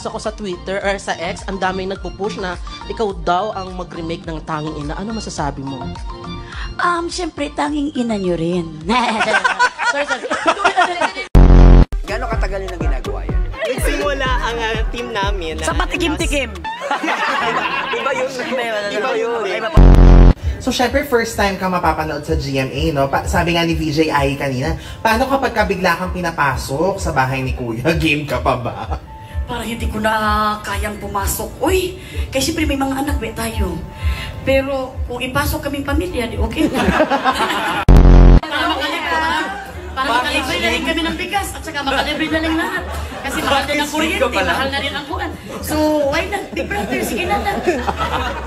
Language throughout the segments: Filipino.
nabasa ko sa Twitter or sa X, ang daming nagpo-push na ikaw daw ang mag-remake ng Tanging Ina. Ano masasabi mo? Siyempre, Tanging Ina nyo rin. Sorry. Gano'ng katagal nyo na ginagawa yan? Nagsimula ang team namin. Sa patikim-tikim. Iba yun. Iba yun. So, syempre, first time ka mapapanood sa GMA, no? Sabi nga ni VJ Ai kanina, paano kapag bigla kang pinapasok sa bahay ni Kuya? Game ka pa ba? Parang hindi ko na kayang pumasok. Uy, kasi siyempre may mga anak ba tayo. Pero kung ipasok kaming pamilya, di okay na. Para makalibre na rin kami ng bigas at saka makalibre na rin lahat. Kasi mahal na ng kuryente, mahal na rin ang kuwan. So, why not? Big brother, sige na lang.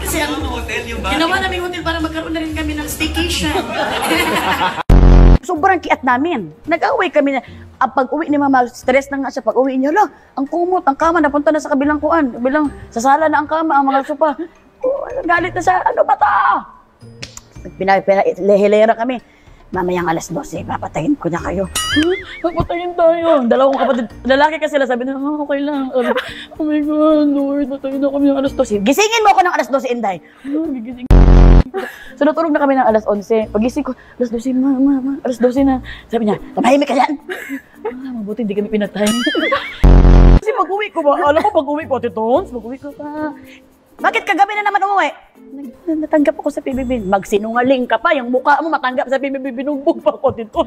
Kasi ang ginawa namin hotel para magkaroon na rin kami ng staycation. Sobrang kiat namin. Nag-away kami na. Pag-uwi ni Mama, stress na nga siya. Pag-uwi niya, ang kumot, ang kama, napunta na sa kabilang kuwan. Kabilang, sa sala na ang kama, ang mga sopa. Galit na siya, ano ba ito? Pinahilera kami. Mamayang alas 12, papatayin ko na kayo. Papatayin tayo. Dalawang kapatid, lalaki kasi sila, sabi na, okay lang. Oh my God, Lord, patayin na kami ng alas 12. Gisingin mo ako ng alas 12, Inday. Gigising. So, natulog na kami ng alas 11. Pagising ko, alas 12, mama, alas 12 na. Sabi niya, tumahimik ka yan. Mabuti hindi kami pinatay. Kasi pag-uwi ko ba, alam ko pag-uwi ko, Ate Tons, pag-uwi ko pa. Bakit kagabi na naman umuwi? Natanggap ako sa PBB. Magsinungaling ka pa, yung mukha mo matanggap sa PBB, binugbog pa ako dito.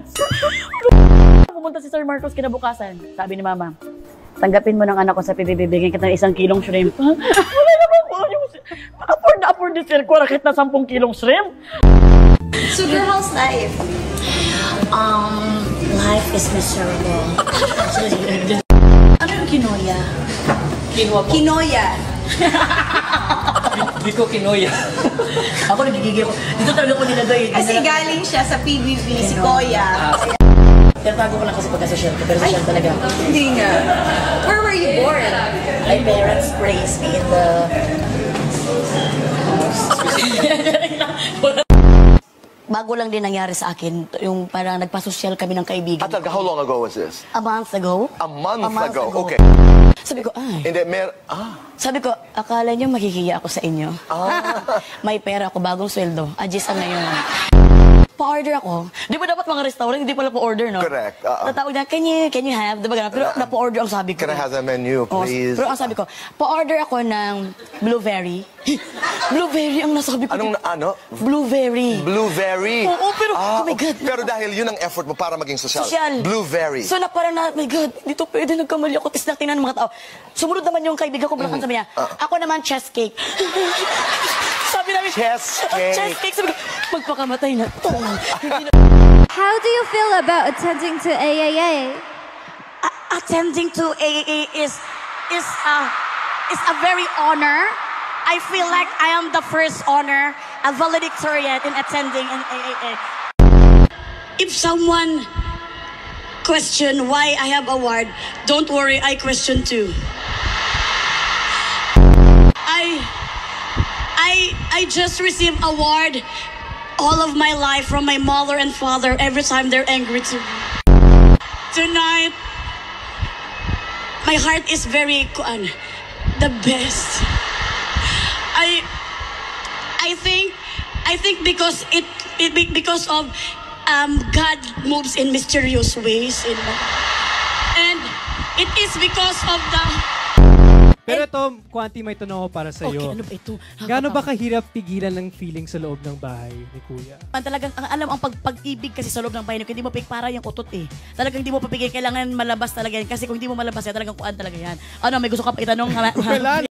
Pumunta si Sir Marcos kinabukasan. Sabi ni Mama, tanggapin mo ng anak ko sa PBB, bigyan kita ng 1 kilong shrimp. Wala naman ko. Afford this year ko, rakit na 10 kilong shrimp. So, girl, how's life? Life is miserable. Ano yung kinoya? Kinoya. Hindi ko kinoya. Ako nagigigil ko. Dito talaga ko nilagay. Kasi galing siya sa PBB, si Koya. Tinatago ko lang kasi pagka-social ko, pero social talaga. Hindi nga. Where were you born? My parents raised me in the... Bago lang din nangyari sa akin, yung parang nagpa-social kami ng kaibigan. How long ago was this? A month ago. A month ago. Okay. Sabi ko, Hindi, Sabi ko, akala niyo mahihiya ako sa inyo. May pera ako, bagong sweldo. Adjust na yun. Pa-order ako. Di ba dapat mga restaurant, hindi pala pa-order, no? Correct. Tatawag na, can you have? Diba ganun? Pero na-pa-order ang sabi ko. Can I have the menu, please? Pero ang sabi ko, pa-order ako ng blueberry. Blueberry ang nasabi ko. Anong ano? Blueberry. Blueberry. Oo, pero, oh my God. Pero dahil yun ang effort mo para maging social. Blueberry. So na parang na, my God, dito pwede nagkamali ako. Tapos natingnan ng mga tao. Sumunod naman yung kaibigan ko, bulakan sabi niya, ako naman chest cake. Sabi namin, chest cake. Chest cake. Sabi ko, magpakamatay na to. How do you feel about attending to AAA? Attending to AAA is a very honor. I feel like I am the first honor, a valedictorian in attending in AAA. If someone question why I have award, don't worry, I question too. I just received award all of my life from my mother and father every time they're angry to me. Tonight, my heart is very the best. I think because because of God moves in mysterious ways and it is because of the. Pero ito, Kwanti, may tanong ko para sa iyo. Okay, ano ba ito? Gaano ba kahirap pigilan ng feeling sa loob ng bahay ni Kuya? Talagang, alam, ang pag-ibig kasi sa loob ng bahay, hindi mo para yung utot eh. Talagang hindi mo papigil, kailangan malabas talaga yan. Kasi kung hindi mo malabas yan, talagang kuan talaga yan. Ano, may gusto ka pa itanong? Wala.